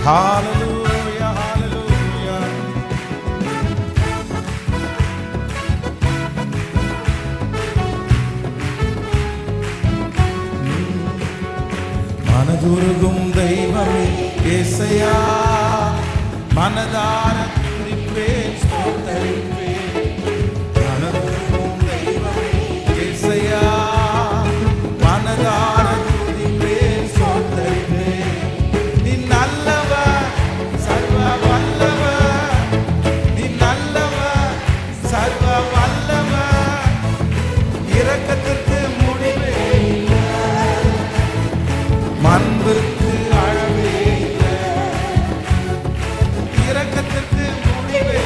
ஹalleluya ஹalleluya. மனதுருகும் தெய்வமே இயேசையா, மனதார துதிப்பேன் ஸ்தோத்தரிப்பேன். மனதுருகும் தெய்வமே இயேசையா, மனதார துதிப்பேன் ஸ்தோத்தரிப்பேன். நீ நல்லவர், சர்வ வல்லவர், நீ நல்லவர், சர்வ வல்லவர். இரக்கத்திற்கு முடிவே இல்லை, அன்பிற்கு அளவே இல்லை, இரக்கத்திற்கு முடிவே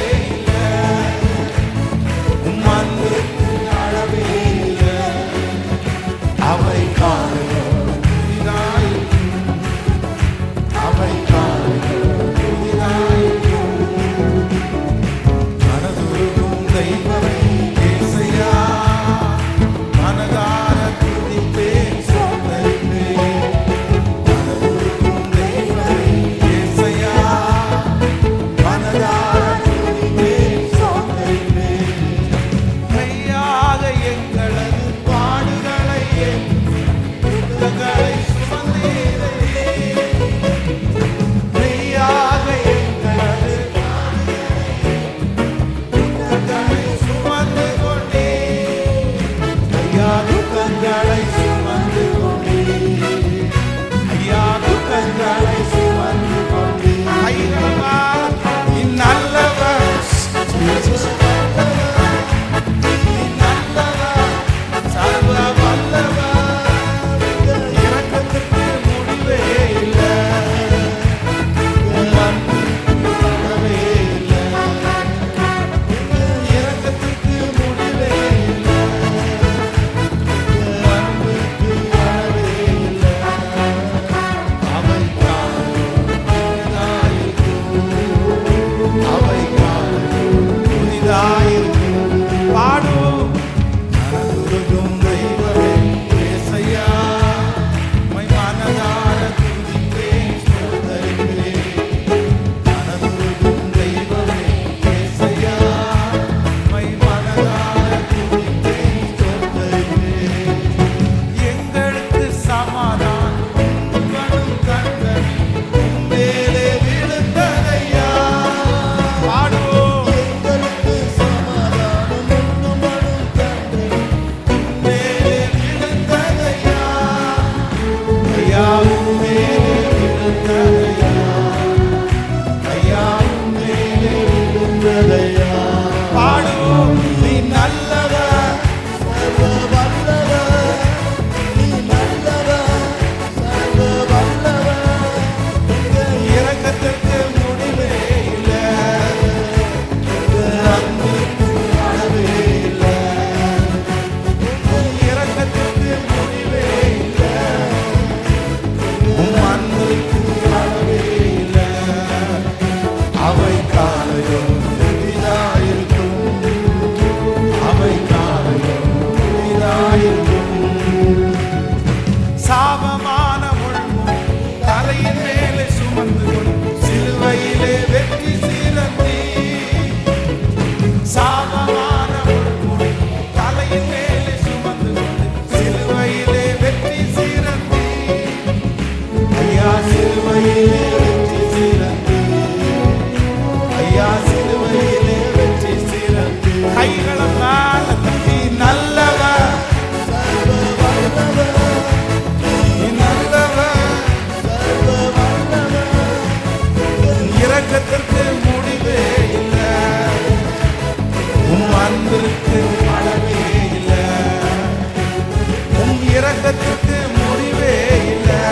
இல்லை,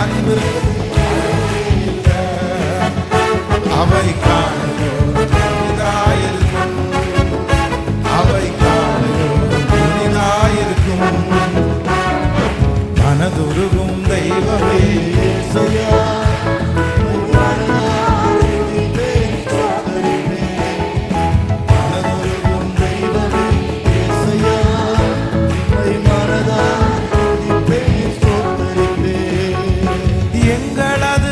அன்பிற்கு அளவே இல்லை. அவை காணுங்கள் புதிதாயிருக்கும், அவை காணுங்கள் புதிதாயிருக்கும். மனதுருகும் தெய்வமே இயேசையா, மனதார துதிப்பேன் ஸ்தோத்தரிப்பேன். எங்களது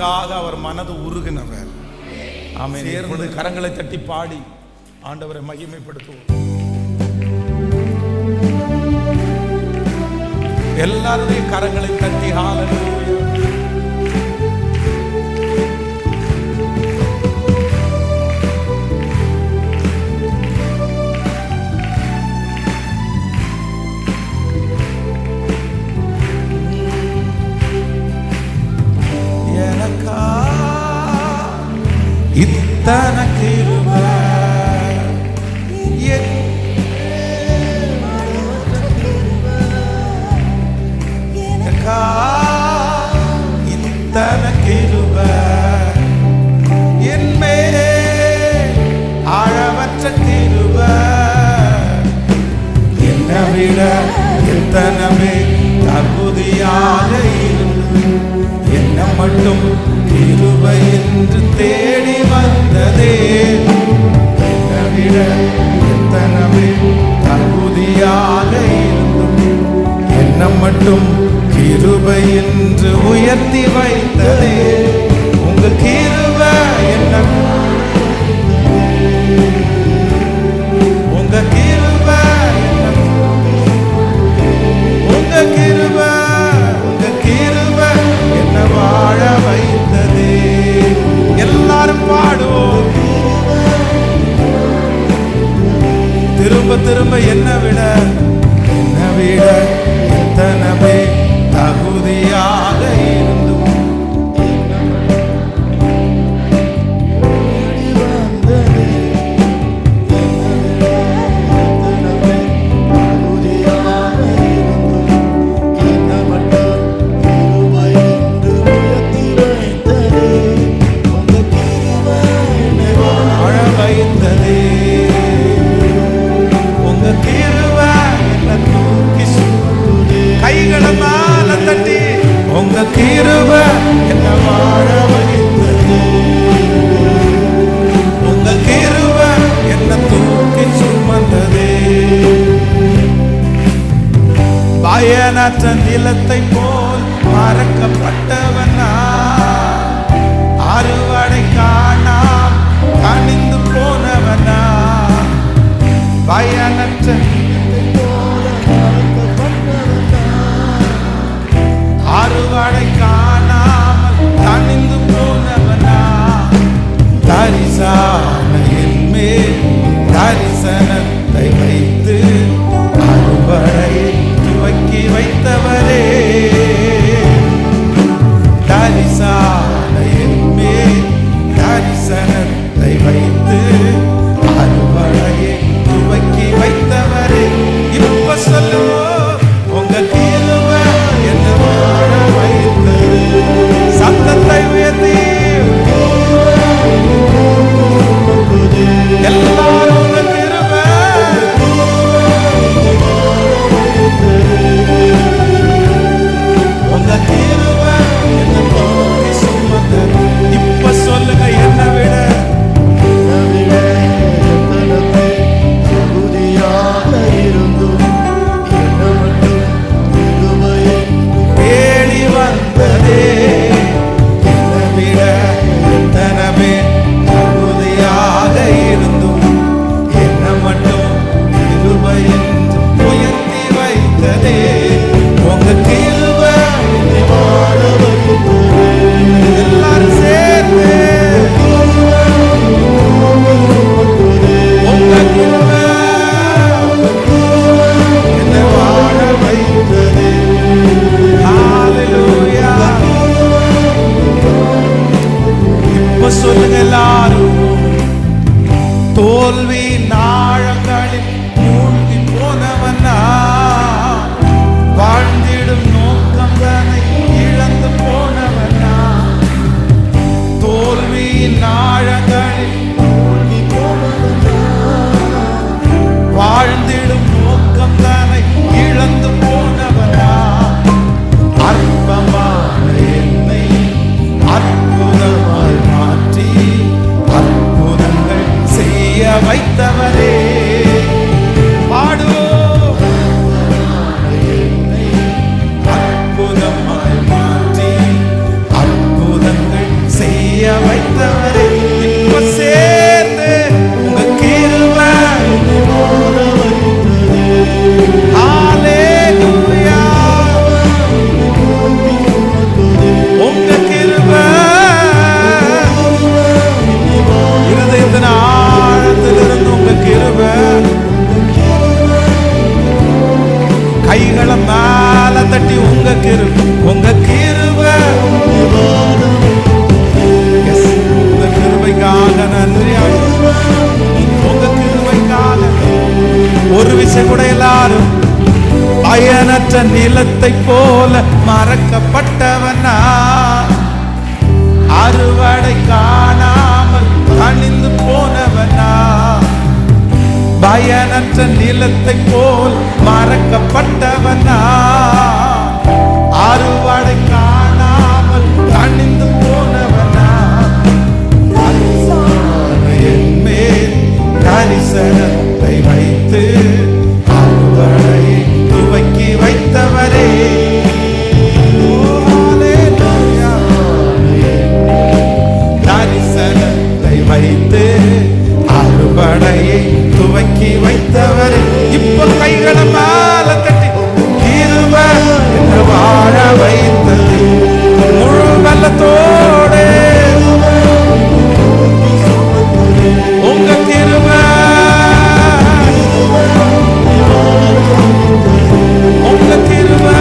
நமக்காக அவர் மனது உருகினவர். ஆமென். இப்பொழுது கரங்களை தட்டி பாடி ஆண்டவரை மகிமைப்படுத்துவோம். எல்லாருடைய கரங்களை தட்டி ஹalleluya. இத்தனை கிருபை இத்தனை கிருபை என் மேலே அளவற்ற கிருபை என்னை விட எத்தனமே தகுதியாக இருந்து என்ன மட்டும் கிருபை என்று தேடி வந்ததே. என்னை விட எத்தனமே தகுதியாக இருந்தும் என்ன மட்டும் கிருபை என்று உயர்த்தி வைத்ததே. உங்க கிருபை என்ன, உங்க கிருபை என்ன, உங்க கிருபை, உங்க கிருபை என்ன வாழ வைத்ததே. எல்லாரும் பாடுவோம். திரும்ப திரும்ப என்னை விட எத்தனமே தகுதியாக இருந்தும் பயனற்ற நிலத்தை போல் மறக்கப்பட்டவனா, அறுவடை காணாம் கனிந்து போனவனா. பயனற்ற அறுவடை காணாமல் கனிந்து போனவனா. தரிசான என் மேல் தரிசனத்தை வைத்து அறுவடையை துவக்கி வைத்தவரே. தரிசான என் மேல் தரிசனத்தை வைத்து அறுவடையை துவக்கி வைத்தவரே. இப்ப சொல்லுவோம், உங்க கிருபை என்ன வாழ வைத்தது. சத்தத்தை உயர்த்தி எல்லாரும் உங்க கிருபை, உங்க கிருபை என்ன தூக்கி சுமந்தது. இப்ப சொல்லுங்க, என்னை விட தேடி வந்ததே. என்னை விட எத்தனமே தகுதியாக இருந்தும் என்ன மட்டும் கிருபை என்று உயர்த்தி வைத்ததே. உங்க கிருபை வாழ வைத்ததே. எல்லாரும் சேர்ந்து உங்க கிருபை என்னை வாழ வைத்ததே. ஹalleluya. இப்ப சொல்லுங்க எல்லாரும், தோல்வி நாழங்களில் மூழ்கி போனவனா, வாழ்ந்திடும் நோக்கம் தன்னை இழந்து போனவனா. தோல்வி நாழங்களில் மூழ்கி போனவனா, வாழ்ந்திடும் நோக்கம் தன்னை இழந்து போனவனா. அற்பமான என்னை அற்புதமாய் மாற்றி அற்புதங்கள் செய்ய வைத்தவரே. பாடுவோம். என்னை அற்புதமாய் மாற்றி அற்புதங்கள் கைகளை மேல தட்டி உங்க கிருபை, உங்க கிருபை, உங்க கிருபைக்காக நன்றி. உங்க கிருபைக்காக ஒரு விஷயம் கூட எல்லாரும் பயனற்ற நிலத்தை போல மறக்கப்பட்டவனா, அறுவடை காணாமல் கணிந்து போனவனா, பயனற்ற நிலத்தை போல் மறக்கப்பட்டவனா, அறுவடை காணாமல் கணிந்து போனவனா, என் மேல் கரிசனத்தை வைத்து அறுவடையை துவக்கி வைத்தவரே, கரிசனத்தை வைத்து அறுவடையை துவக்கி வைத்தவர். இப்ப கைகளை மேல கட்டி கிருபை என்று வாழ வைத்தது முழு வெள்ளத்தோடு உங்க கிருபை, உங்க கிருபை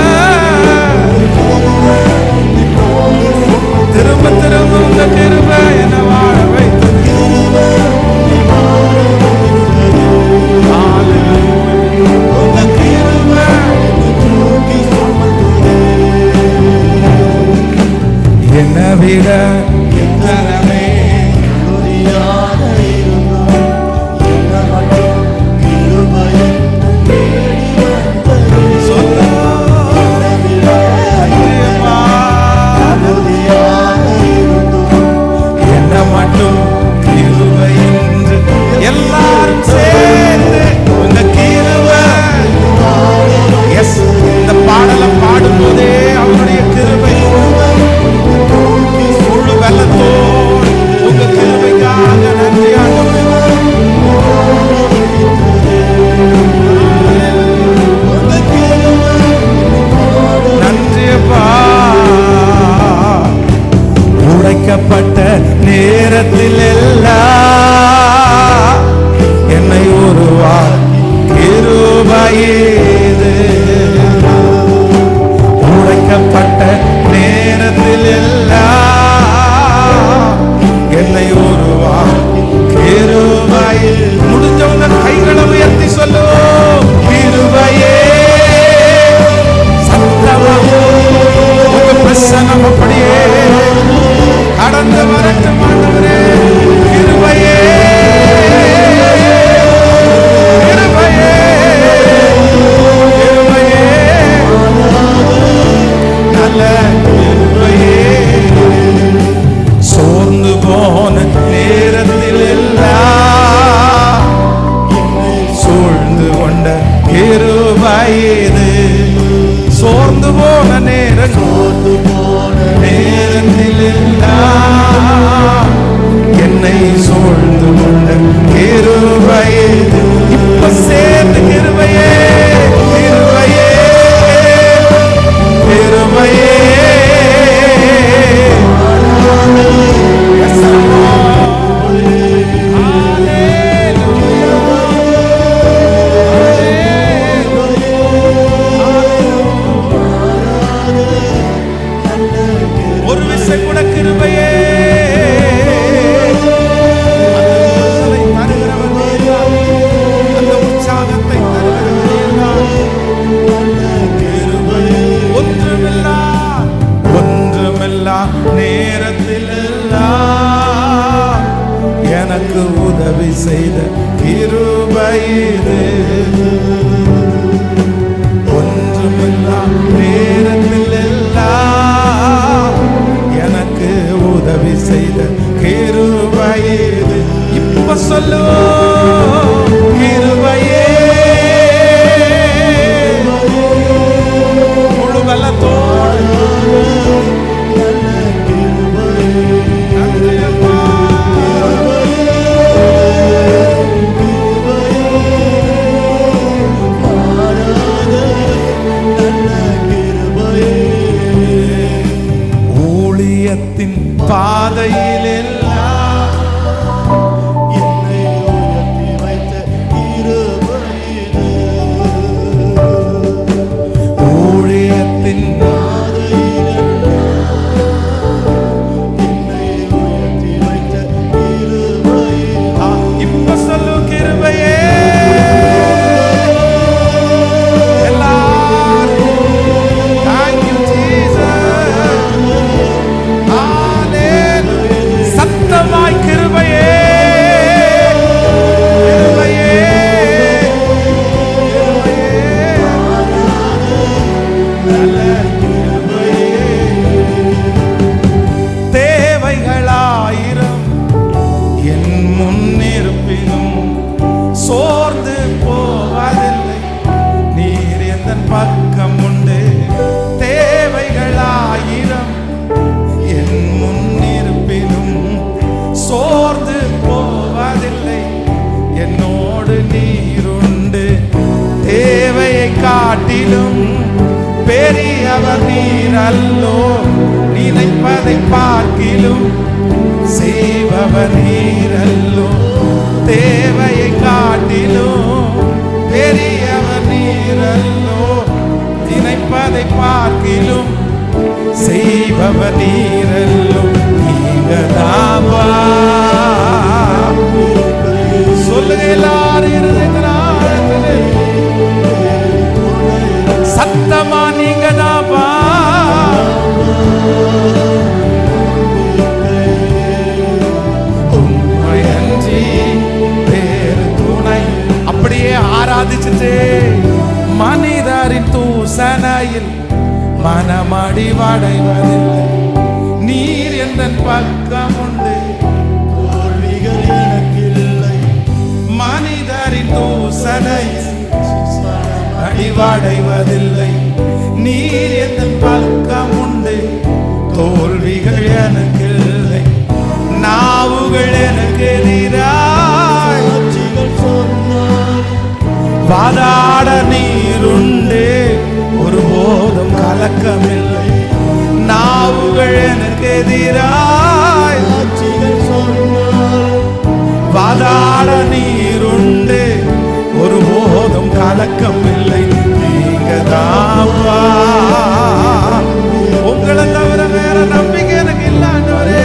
திரும்ப திரும்ப உங்க கிருபை என்ன வாழ வைத்தது. என்னை விட எத்தனமே என்ன மட்டும் கிருபை என்று எல்லாரும் சேர்ந்து உங்க கிருபை. எஸ், இந்த பாடலை பாடும்போதே அவருடைய கிருபை முழு வெள்ளத்தோடு உங்க கிருபைக்காக நன்றி ஆண்டவரே. நன்றியப்பா. உடைக்கப்பட்ட நேரத்தில் எல்லாம் என்னை உருவாக்கி கிருபையேது. உடைக்கப்பட்ட நேரத்தில் எல்லாம் என்னை உருவாக்கி கிருபையே. முடிஞ்சவங்க கைகளை உயர்த்தி சொல்லுவோம், கிருபையே. சத்தமாவோ உங்க பிரசன்னம் அப்படியே கடந்து வரட்டும் ஆண்டவரே. கிருபையே, கிருபையே, கிருபையே, நல்ல கிருபையே. சோர்ந்து போன நேரத்தில் எல்லாம் சூழ்ந்து கொண்ட கிருபையேது. சோர்ந்து போன நேரத்தில் எல்லாம் என்னை சூழ்ந்து கொண்ட கிருபையேது. இப்ப சேர்ந்து கிருபையே, கிருபையே, கிருபையே. ஒரு விஷயம் கூட கிருபையே. அந்த உற்சாகத்தை ஒன்றுமில்லா நேரத்தில் எல்லாம் எனக்கு உதவி செய்த கிருபை இது. ஒன்றுமில்லா நேரத்தில் எல்லாம் எனக்கு உதவி செய்த கிருபை இது. இப்ப சொல்லுவோம், கிருபையே. முழு வெள்ளத்தோடு ஊழியத்தின் பாதையில் எல்லாம் என்னை நீருண்டு, தேவையை காட்டிலும் பெரியவர் நீரல்லோ, நினைப்பதை பார்க்கிலும் செய்பவர் நீரல்லோ, தேவையை காட்டிலும் பெரியவர் நீரல்லோ, நினைப்பதை பார்க்கிலும் செய்பவர் நீரல்லோ. நீங்கதாப்பா சொல்லுங்க எல்லாரும் இருதயத்திலே சத்தமா, நீங்கதாப்பா உம்மையன்றி வேறு துணை. அப்படியே ஆராதிச்சுட்டு மனிதரின் தூசணையில் மனமடிவடைவதில்லை, நீர் எந்தன் பக்கம் உண்டு, தோல்விகள் எனக்கில்லை. மனிதரின் தூசணையில் அடிவடைவதில்லை, நீர் எந்தன் பக்கம் உண்டு, தோல்விகள் எனக்கில்லை. நாவுகள் எனக்கு எதிராய் வாதாட நீருண்டு, ஒருபோதும் கலக்கமில்லை. நாவுகள் எனக்கு எதிராய் வாதாட நீருண்டு, ஒருபோதும் கலக்கமில்லை. நீங்கதாப்பா, உங்களை தவிர வேற நம்பிக்கை எனக்கு இல்ல ஆண்டவரே.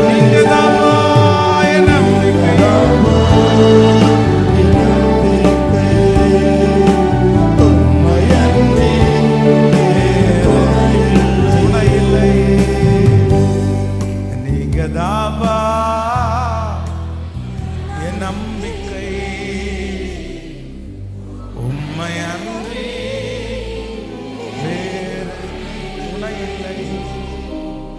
நீங்கதாப்பா என் நம்பிக்கை. நீங்கதாப்பா என் நம்பிக்கை, உம்மையன்றி வேறு துணை இல்லை.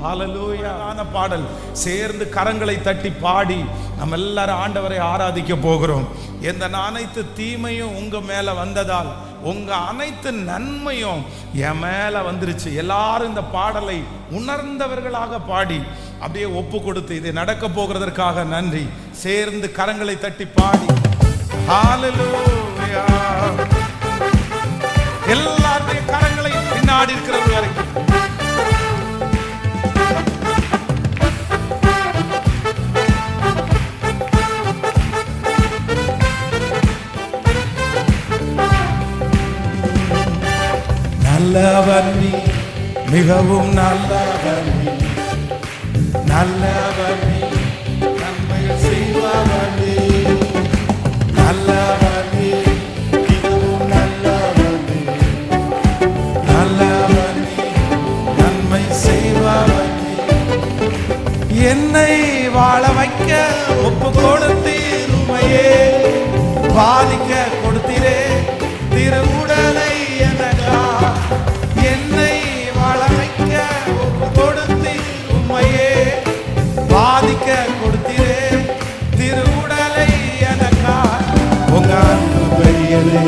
ஹல்லேலூயா. அந்த பாடல் சேர்ந்து கரங்களை தட்டி பாடி நம்ம எல்லாரும் ஆண்டவரை ஆராதிக்க போகிறோம். எந்த அனைத்து தீமையும் உங்க மேல வந்ததால் உங்க அனைத்து நன்மையும் என் மேல வந்துருச்சு. எல்லாரும் இந்த பாடலை உணர்ந்தவர்களாக பாடி அப்படியே ஒப்பு கொடுத்து இது நடக்க போகிறதற்காக நன்றி. சேர்ந்து கரங்களை தட்டி பாடி ஹல்லேலூயா. எல்லாருடைய கரங்களை பின்னாடி இருக்கிறது வரைக்கும் நல்லவர் நீ, மிகவும் நல்லவர் நீ, நல்லவர் நீ, நன்மைகள் செய்பவர் நீ, நல்லவர் நீ, மிகவும் நல்லவர் நீ, நல்லவர் நீ, நன்மை செய்பவர் நீ. என்னை வாழ வைக்க ஒப்பு கொடுத்தீர், உம்மையே பாதிக்க கொடுத்தீரே திருவுடலை எனக்கா. என்னை வாழ வைக்க ஒப்பு கொடுத்தீர், உம்மையே பாதிக்க கொடுத்தீரே திருவுடலை எனக்கா. உங்க அன்பு பெரியது,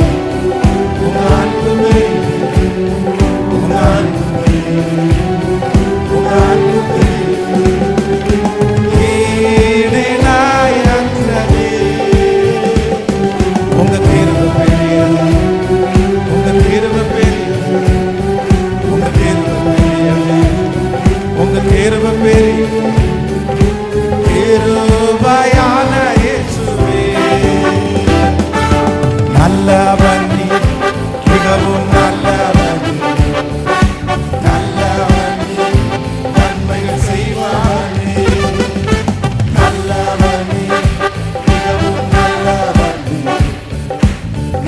உங்க அன்பு பெரியது, உங்க அன்பு பெரியது, உங்க அன்பு பெரியது. ஈடினாயற்றதே உங்க கிருபை பெரியது, உங்க கிருபை பெரியது, உங்க கிருபை பெரியது, உங்க கிருபை பெரியது. கிருபையான இயேசுவே நல்லவர் நீ, மிகவும் நல்லவர் நீ, நல்லவர் நீ, நன்மைகள் செய்வார் நீ, நல்லவர் நீ, மிகவும் நல்லவர் நீ,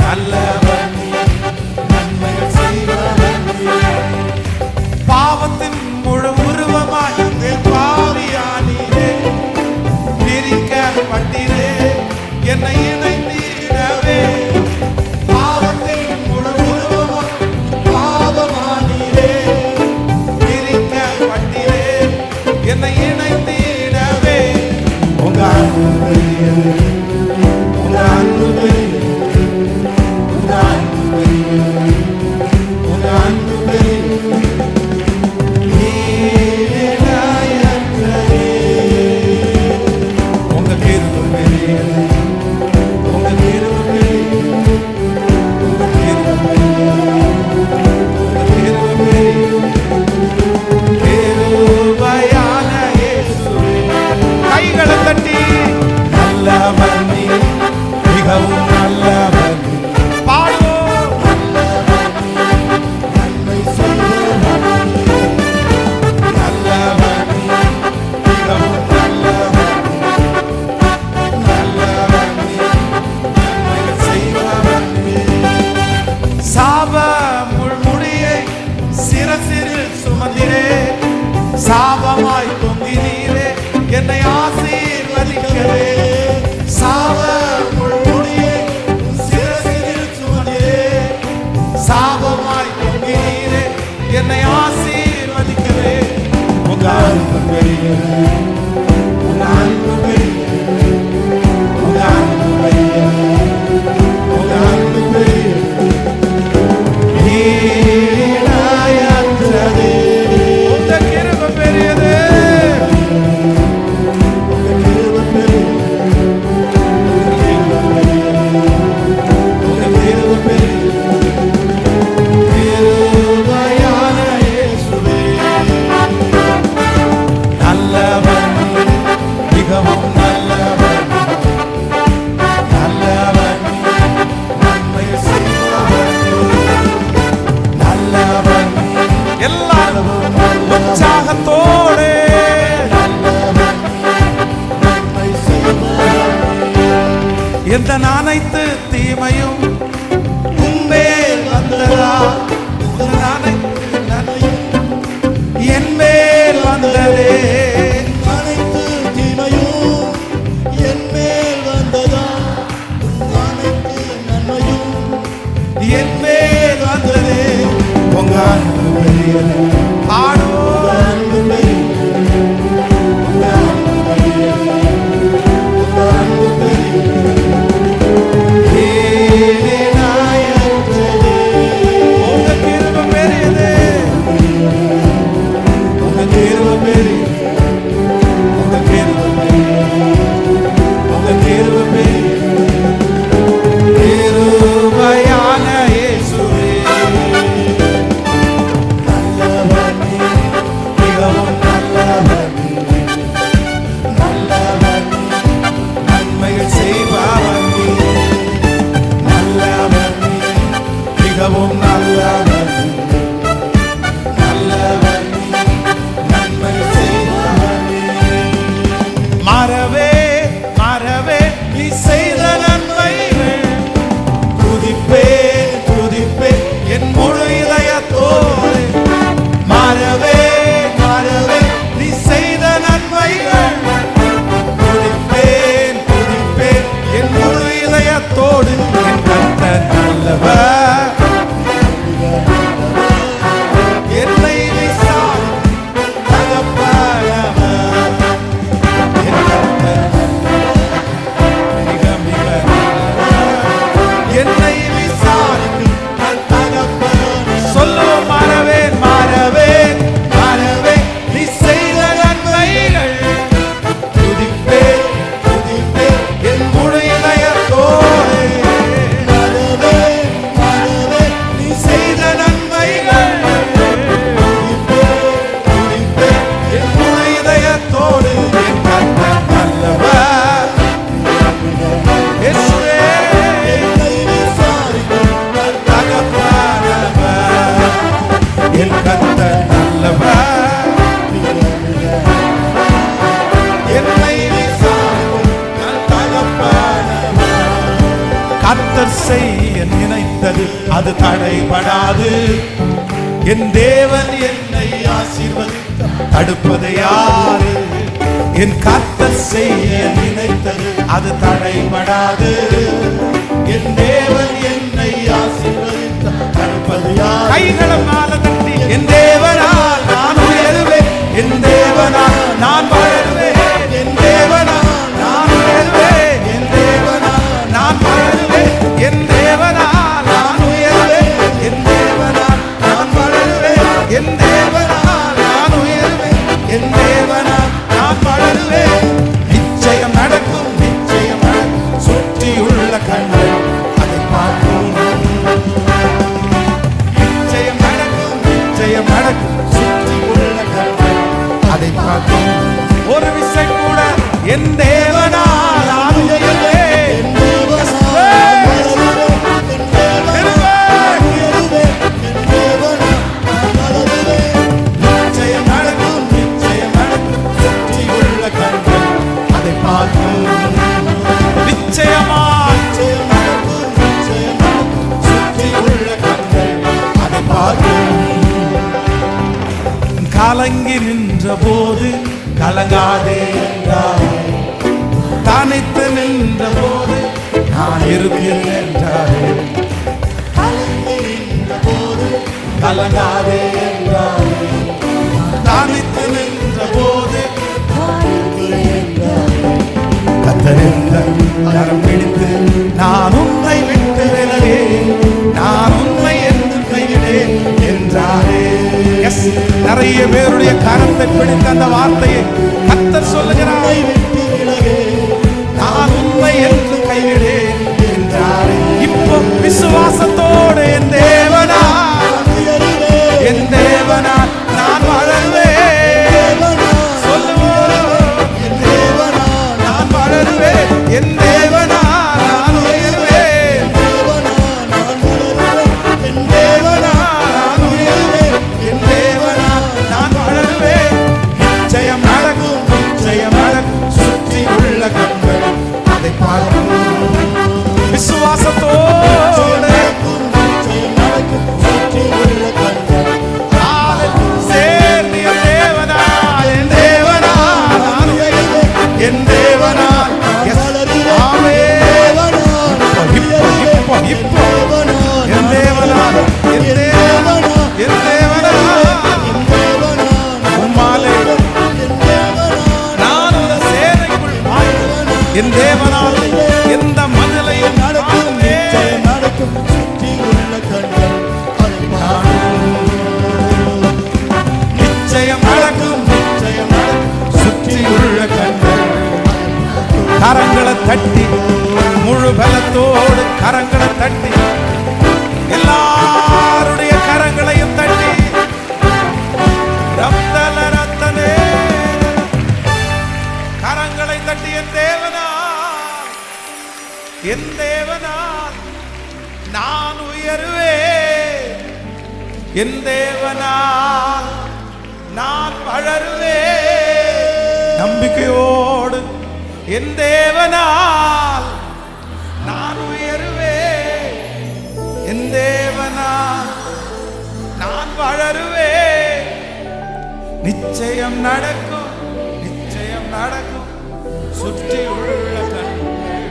நல்லவர் நீ, நன்மைகள் செய்வார் நீ. பாவத்தின் முழு உருவமாய் பாவியானீரே, பிரிக்கப்பட்டீரே, என்னை இணைத்தீரவே. பாவத்தின் முழு உருவமாய் பாவமானீரே, பிரிக்கப்பட்டீரே, என்னை இணைத்தீரவே. உங்க அன்பு பெரியது, உங்க அன்பு பெரியது, உங்க அன்பு பெரியது, உங்க அன்பு பெரியது. ஈடினாயற்றதே உங்க கிருபை பெரியது. பெரியது, உங்க கிருபை பெரியது, உங்க கிருபை பெரியது, உங்க கிருபை பெரியது. கிருபையான இயேசுவே. கைகளை தட்டி நல்லவர் நீர், மிகவும் நல்லவர் நீர். பாடுவோம். நன்மை செய்பவர் நீர், நல்லவர் நீர், மிகவும் நல்லவர் நீர், நல்லவர் நீர், நன்மை செய்பவர் நீர். சாப முள்முடியை சிரசில் சுமந்திரே, சாபமாய் தொங்கினீரே, என்னை ஆசீர்வதிக்கவே. சாப முள்முடியை சிரசில் சுமந்திரே, சாபமாய் தொங்கினீரே, என்னை ஆசீர்வதிக்கவே. உங்க அன்பு பெரியது, உங்க அன்பு பெரியது, உங்க அன்பு பெரியது, உங்க அன்பு பெரியது. ஈடாயற்றது. உங்க கிருபை பெரியது, உங்க கிருபை பெரியது, உங்க கிருபை பெரியது. கிருபையான இயேசுவே. நல்லவர் நீர், மிகவும் நல்லவர் நீர், நல்லவர் நீர், நன்மை செய்பவர் நீர், நல்லவர் நீர். எல்லாரும் உற்சாகத்தோடு நல்லவர் நீர், நன்மை செய்பவர் நீர். எந்த அனைத்து தீமையும் உன்மேல் வந்ததா, உன் அனைத்து நன்மையும் என் மேல் வந்ததே. அனைத்து தீமையும் என் மேல் வந்ததா, அனைத்து நன்மையும் என் மேல் வந்ததே. உங்க அன்பு பெரியது. ஆடுவோம். அன்பு பெரியது, உங்க அன்பு பெரியது, உங்க அன்பு பெரியது. ஈடாயற்றது. உங்க கிருபை பெரியது, உங்க கிருபை பெரியது, உங்க கிருபை பெரியது, உங்க கிருபை பெரியது. கிருபையான இயேசுவே. நல்லவர் நீர், மிகவும் நல்லவர் நீர், நல்லவர் நீர், நன்மைகள் செய்பவர் நீர், நல்லவர் நீர், மிகவும் நல்லவர் நீர், நல்லவர் நீர், நன்மை செய்பவர் நீர். மறவே மறவே நீ செய்த நன்மைகள், துதிப்பேன் துதிப்பேன் என் முழு இதயத்தோடு. மறவே மறவே நீ செய்த நன்மைகள், துதிப்பேன் துதிப்பேன் என் முழு இதயத்தோடு. என் கர்த்தர் நல்லவர், என்னை விசாரிக்கும் தகப்பனவர். என் கர்த்தர் மிக மிக நல்லவர், என்னை விசாரிக்கும் தகப்பனவர். சொல்லுவோம். மறவேன் மறவேன் மறவேன் நீ செய்த நன்மைகள், துதிப்பேன் துதிப்பேன் என் முழு இதயத்தோடு. மறவே மறவே நீ செய்த நன்மைகள், துதிப்பேன் என் முழு இதயத்தோடு. என் கர்த்தர் நல்லவர். இயேசுவே, என்னை விசாரிக்கும் தகப்பனவர். என் கர்த்தர் நல்லவர், என்னை விசாரிக்கும் தகப்பனவர். கர்த்தர் செய்ய நினைத்தது அது தடைபடாது. என் தேவன் என்னை ஆசீர்வதித்தார், தடுப்பது யாரு? என் கர்த்தர் செய்ய நினைத்தது அது தடைபடாது. என் தேவன் என்னை ஆசீர்வதித்தார், தடுப்பது யாரு? கைகளை மேல தட்டி என் தேவனால் நான் உயருவேன், என் தேவனால் நான் வளருவேன், என் தேவனால் நான் உயருவேன், என் தேவனால் நான் வளருவேன், என் தேவனால் நான் உயருவேன், என் தேவனால் நான் வளருவேன், என் தேவனால் நான் உயருவேன், என் தேவனால் நான் வளருவேன். நிச்சயம் நடக்கும், நிச்சயம் நடக்கும். கலங்கி நின்ற போது கலங்காதே என்றார். தனித்து நின்ற போது நான் இருப்பேன் என்றார். கலங்கி நின்ற போது கலங்காதே என்றார். தனித்து நின்ற போது கத்தரிந்த கரம் பிடித்து நான் உன்னை விட்டு விலகே, நான் உன்னை என்று கைவிடேன் என்றாரே. நிறைய பேருடைய கரத்தை பிடித்த அந்த வார்த்தையை கர்த்தர் சொல்லுகிறார். விட்டு விலகே, நான் உன்னை என்று கைவிடேன் என்றாரே. இப்போ விசுவாசத்தோடு என் தேவனா, என் தேவனா நான் வளருவேன். சொல்லுவோம், என் தேவனா நான் வளருவேன், என் தேவனா நான் உயர்வேன், என் தேவனா நான் உயர்வேன், என் தேவனா நான் வளருவேன். நிச்சயம் நடக்கும், நிச்சயம் நடக்கும். சுற்றி உள்ள கண்கள் அதை பார்க்கும். விசுவாசத்தோடு சேர்ந்து என் தேவனா, என் தேவனா நான் உயர்வேன், என் தேவனா. இப்போ என் தேவனா, என் தேவனா, என் தேவனா உம்மாலே நான் ஒரு சேனைக்குள் பாய்வேன். என் தேவனால் எந்த மதிலையும் நடக்கும் சுற்றி உள்ள கண்கள் அதை நிச்சயம் நடக்கும், நிச்சயம் நடக்கும். சுற்றி உள்ள கண்கள் கரங்களை தட்டி, முழு பலத்தோடு கரங்களை தட்டி, எல்லாருடைய கரங்களையும் தட்டி, ரத்தல ரத்தனே கரங்களை தட்டி, என் தேவனால், என் தேவனால் நான் உயருவேன், என் தேவனால் நான் வளருவேன். நம்பிக்கையோடு என் தேவனால் நான் உயருவேன், என் தேவனால் நான் வளருவேன். நிச்சயம் நடக்கும், நிச்சயம் நடக்கும். சுற்றி உள்ள கண்கள்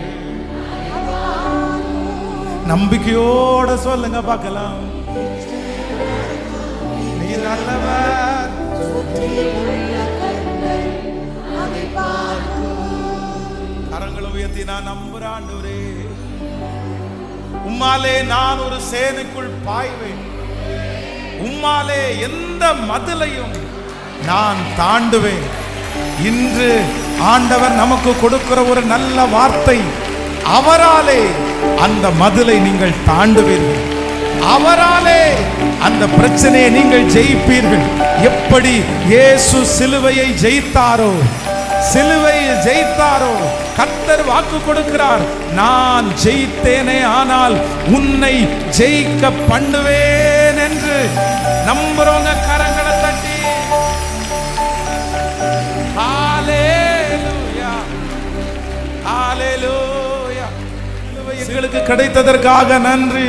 நம்பிக்கையோட சொல்லுங்க பார்க்கலாம். நீ நல்லவர். கரங்களை உயர்த்தி நான் நம்புறேன் ஆண்டவரே, உம்மாலே நான் ஒரு சேனைக்குள் பாய்வேன், உம்மாலே எந்த மதிலையும் நான் தாண்டுவேன். இன்று ஆண்டவர் நமக்கு கொடுக்கிற ஒரு நல்ல வார்த்தை, அவராலே அந்த மதிலை நீங்கள் தாண்டுவீர்கள், அவராலே அந்த பிரச்சனையை நீங்கள் ஜெயிப்பீர்கள். எப்படி இயேசு சிலுவையை ஜெயித்தாரோ, சிலுவையை ஜெயித்தாரோ, கர்த்தர் வாக்கு கொடுக்கிறார், நான் ஜெயித்தேனே ஆனால் உன்னை ஜெயிக்க பண்ணுவேன் என்று. நம்புறவங்க கரங்களை தட்டி ஹalleluya, ஹalleluya. எங்களுக்கு கிடைத்ததற்காக நன்றி.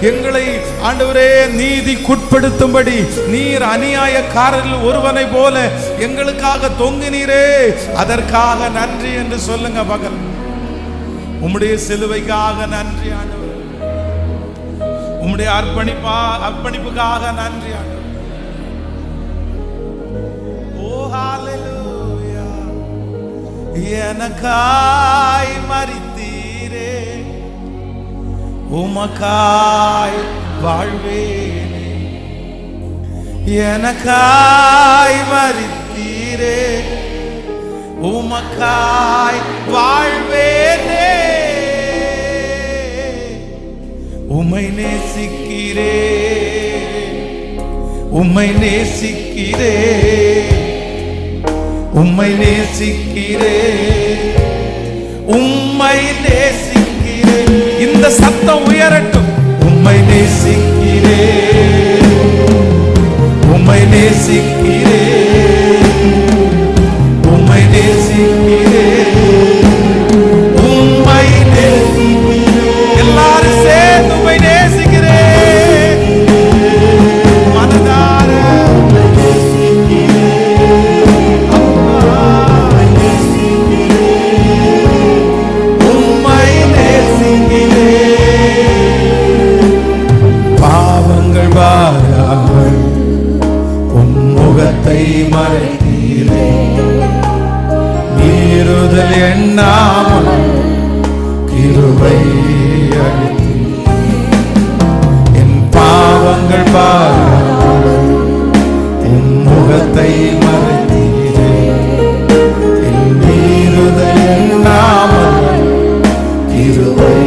எங்களை ஆண்டவரே நீதிக்குட்படுத்தும்படி நீர் அநியாயக்காரரில் ஒருவனை போல எங்களுக்காக தொங்கினீரே, அதற்காக நன்றி என்று சொல்லுங்க பகல். உம்முடைய சிலுவைக்காக நன்றி ஆண்டவர், உம்முடைய அர்ப்பணிப்புக்காக நன்றி ஆண்டவர். ஓ ஹalleluya. எனக்காய் மரித்தீரே, உமக்காய் வாழ்வேனே, எனக்காய் மரித்தீரே, உமக்காய் வாழ்வேனே, உம்மை நேசிக்கிறே, உம்மை நேசிக்கிறே, உம்மை நேசிக்கிறே, உம்மை நேசிக்கிறே. இந்த சத்தம் உயரட்டும். உம்மை நேசிக்கிறே, உம்மை நேசிக்கிறே, உம்மை நேசிக்கிறே, உம்மை நேசிக்கிறே. எல்லாரும் சேர்ந்து உம்மை நேசிக்கிறே, மனதார நேசிக்கிறே, கிருபை அளித்தீர். என் பாவங்கள் பாராமல் உம் முகத்தை மறைத்தீரே. என் மீறுதல் எண்ணாமல் கிருபை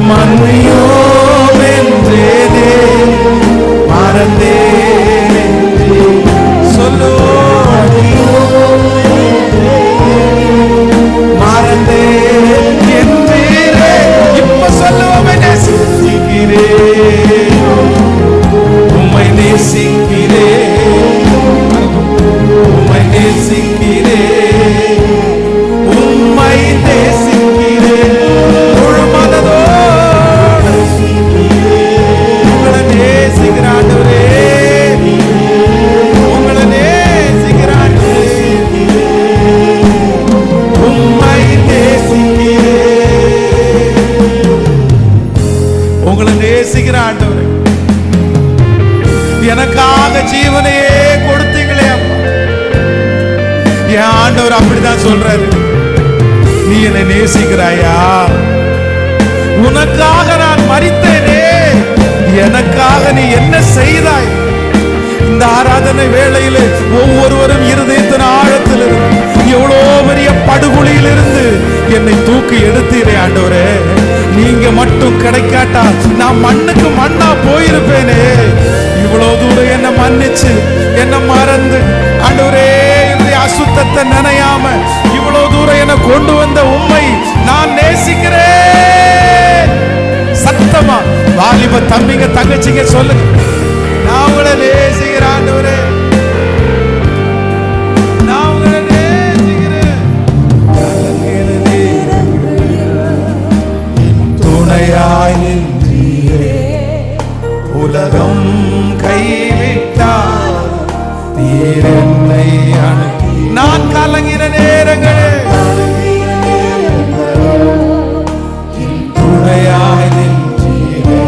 மன்னியோம் என்றேனே, மறந்தேன் என்றே சொல்லுவோம். மறந்தேன் என்றீரே, இப்ப சொல்லுவோம். நேசிக்கிறேன், உம்மை நேசிக்கிறேன், உம்மை நேசிக்கிறேன், உம்மை நேசிக்கிறேன். முழு மனதோடு உங்களை நேசிக்கிற ஆண்டவரே, உங்களை நேசிக்கிற ஆண்டவரே, உம்மை நேசிக்கிறேன், உங்களை நேசிக்கிற ஆண்டவரே. எனக்காக ஜீவனையே கொடுத்தீங்களே அப்பா. என் ஆண்டவர் அப்படிதான் சொல்றாரு, நீ என்னை நேசிக்கிறாயா? உனக்காக நான் மரித்தேனே, எனக்காக நீ என்ன செய்தாய்? இந்த ஆராதனை வேளையில் ஒவ்வொருவரும் இருதயத்தின் ஆழத்தில் இருந்து, எவ்வளோ பெரிய படுகொலியில் இருந்து என்னை தூக்கி எடுத்தீரே ஆண்டவரே. நீங்க மட்டும் கிடைக்காட்டா நான் மண்ணுக்கு மண்ணா போயிருப்பேனே. இவ்வளவு தூரம் என்ன மன்னிச்சு, என்ன மறந்து ஆண்டவரே, என்னுடைய அசுத்தத்தை நினையாம இவ்வளவு தூரம் என்ன கொண்டு வந்த உம்மை நான் நேசிக்கிறேன். சத்தமா வாலிப தம்பிங்க தங்கச்சிங்க சொல்லுங்க, நான் உங்களை நேசிக்கிறேன் ஆண்டவரே, நான் உங்களை நேசிக்கிறேன். துணையாய் நின்றீரே, உலகம் கைவிட்டார் நீர் என்னை அணுகி. நான் கலங்கின நேரங்களே துணையாய் நின்றீரே,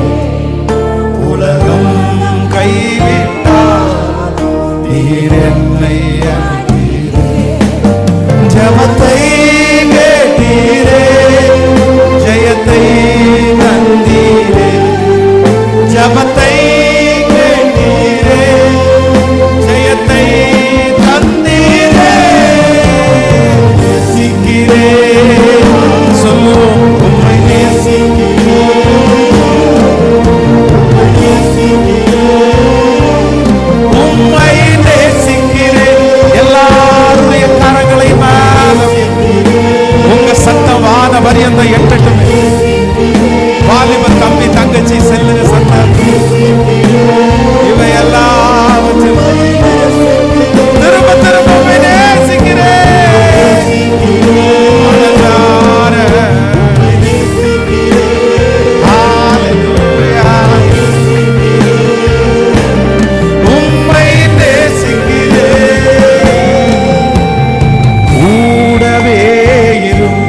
உலகம் கைவிட்டார் நீர் என்னை அணுகீரே. ஜெபத்தை கேட்டீரே, ஜெயத்தை தந்தீரே. ஜெபத்தை கேட்டீரே, ஜெயத்தை தந்தீரே. நேசிக்கிறேன் சொல்லுவோம், உம்மை நேசிக்கிறேன், உம்மை நேசிக்கிறேன். எல்லாருடைய கரங்களை மேல உங்க சத்தமான பரியந்த எட்டட்டுமே. வாலிப தம்பி தங்கச்சி செல்லுங்க சத்தம். இவை எல்லாவற்றையும் திரும்ப திரும்ப நேசிக்கிறேன். உம்மை நேசிக்கிறேன். கூடவே இரும்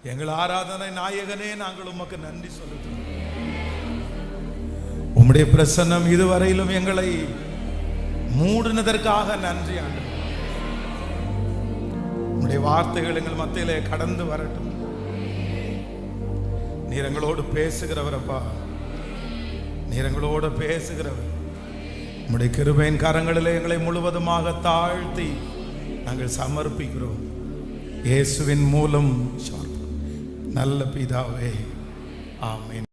எங்கள் ஆராதனை நாயகனே, நாங்கள் உமக்கு நன்றி சொல்லுகிறோம். உம்முடைய பிரசன்னம் இதுவரையிலும் எங்களை மூடினதற்காக நன்றி ஆண்டவரே. உம்முடைய வார்த்தைகள் எங்கள் மத்தியிலே கடந்து வரட்டும். நீர் எங்களோடு பேசுகிறவரப்பா, நீர் எங்களோடு பேசுகிறவர். உம்முடைய கிருபையின் கரங்களிலே எங்களை முழுவதுமாக தாழ்த்தி நாங்கள் சமர்ப்பிக்கிறோம். இயேசுவின் மூலம் நல்ல பிதாவே, ஆமென்.